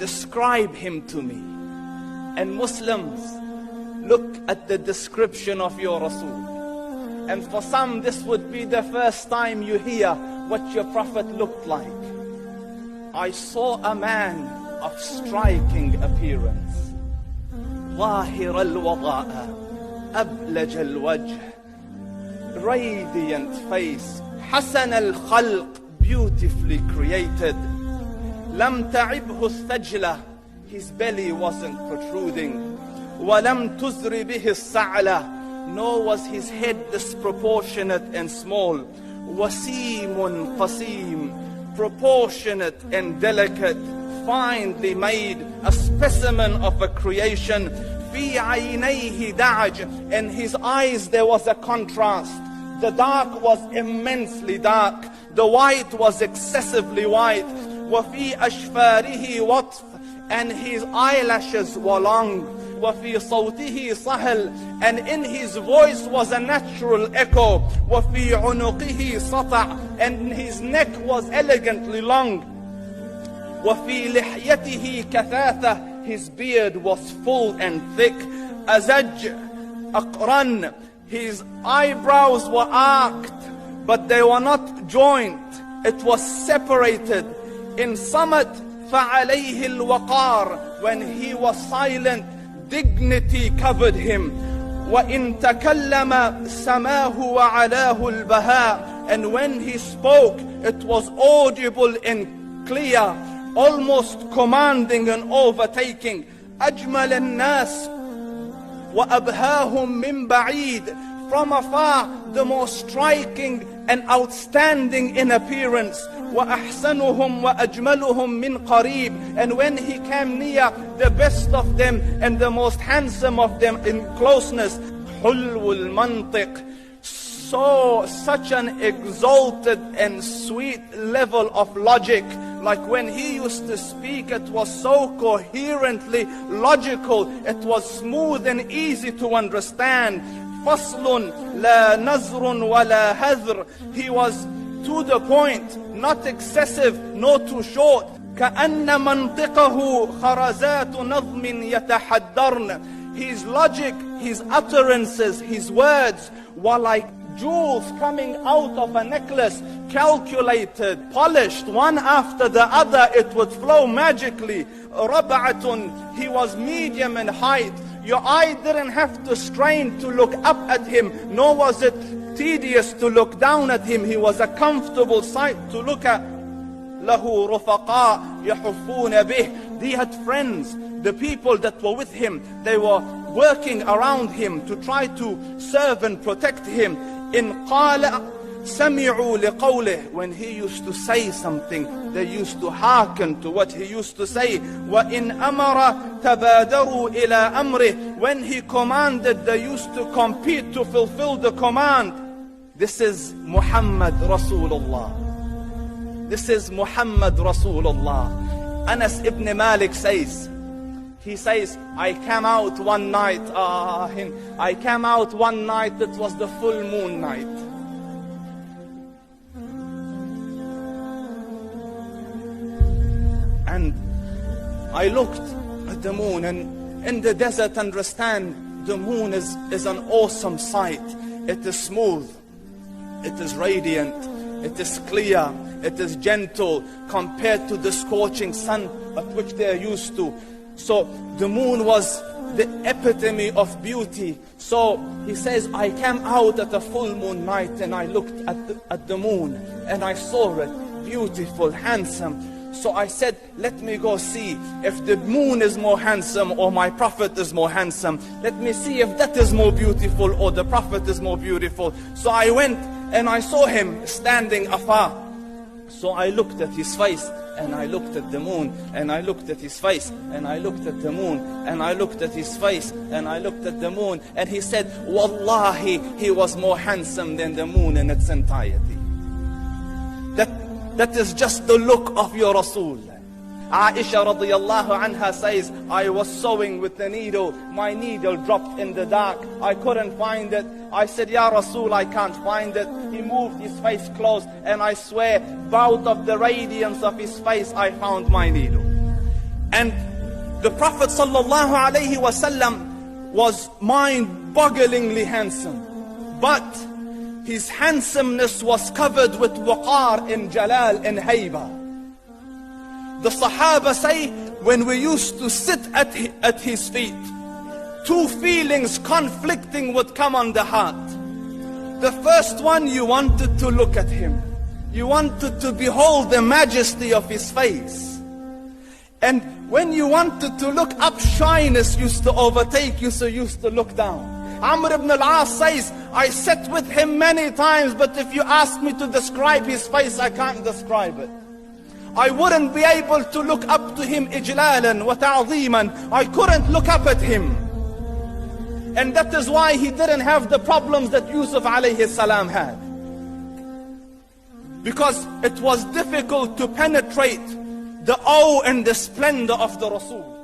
describe him to me. And Muslims, look at the description of your Rasul. And for some, this would be the first time you hear what your Prophet looked like. I saw a man of striking appearance. ظاهر الوضاء أبلج الوجه, radiant face, حسن الخلق, beautifully created. لم تعبه الثجلة, his belly wasn't protruding. ولم تزر به السعلة, nor was his head disproportionate and small. وسيم قسيم, proportionate and delicate, finely made, a specimen of a creation. في عينيه دعج, in his eyes there was a contrast. The dark was immensely dark, the white was excessively white. وفي أشفاره وطف, and his eyelashes were long. وفي صوته صهل, and in his voice was a natural echo. وفي عنقه سطع, and his neck was elegantly long. وفي لحيته كثاثة, his beard was full and thick. أزج أقرن, his eyebrows were arched, but they were not joint. It was separated. In summit فعليه الوقار, when he was silent, dignity covered him. وإن تكلم سماه وعلاه البهاء, and when he spoke, it was audible and clear, almost commanding and overtaking. أجمل الناس وأبهاهم من بعيد, from afar the most striking and outstanding in appearance. وأحسنهم وأجملهم من قريب, and when he came near, the best of them and the most handsome of them in closeness. حلو المنطق, such an exalted and sweet level of logic. Like when he used to speak, it was so coherently logical, it was smooth and easy to understand. فصل لا نزر ولا هذر, he was to the point, not excessive nor too short. كأن منطقه خرزات نظم يتحدرن, his logic, his utterances, his words were like jewels coming out of a necklace, calculated, polished, one after the other, it would flow magically. ربعة, he was medium in height. Your eye didn't have to strain to look up at him, nor was it tedious to look down at him. He was a comfortable sight to look at. له رفقاء يحفون به, he had friends, the people that were with him, they were working around him to try to serve and protect him. إن قال سمعوا لقوله, when he used to say something, they used to hearken to what he used to say. وإن أمر تبادروا إلى أمره, when he commanded, they used to compete to fulfill the command. This is Muhammad Rasulullah. This is Muhammad Rasulullah. Anas ibn Malik says, he says, I came out one night, I came out one night, it was the full moon night. And I looked at the moon, and in the desert, understand, the moon is an awesome sight. It is smooth, it is radiant, it is clear, it is gentle compared to the scorching sun at which they are used to. So the moon was the epitome of beauty. So he says, I came out at a full moon night and I looked at the moon and I saw it beautiful, handsome. So I said, let me go see if the moon is more handsome or my Prophet is more handsome. Let me see if that is more beautiful or the Prophet is more beautiful. So I went and I saw him standing afar. So I looked at his face and I looked at the moon and I looked at his face and I looked at the moon and I looked at his face and I looked at the moon, and he said, Wallahi, he was more handsome than the moon in its entirety. That is just the look of your Rasul. Aisha radiyallahu anha says, I was sewing with the needle. My needle dropped in the dark. I couldn't find it. I said, Ya Rasul, I can't find it. He moved his face close, and I swear, out of the radiance of his face, I found my needle. And the Prophet ﷺ was mind-bogglingly handsome. But his handsomeness was covered with waqar and jalal and hayba. The Sahaba say, when we used to sit at his feet, two feelings conflicting would come on the heart. The first one, you wanted to look at him. You wanted to behold the majesty of his face. And when you wanted to look up, shyness used to overtake you, so you used to look down. Amr ibn al-As says, I sat with him many times, but if you ask me to describe his face, I can't describe it. I wouldn't be able to look up to him ijlalan wa ta'zeeman. I couldn't look up at him. And that is why he didn't have the problems that Yusuf alayhi salam had. Because it was difficult to penetrate the awe and the splendor of the Rasul.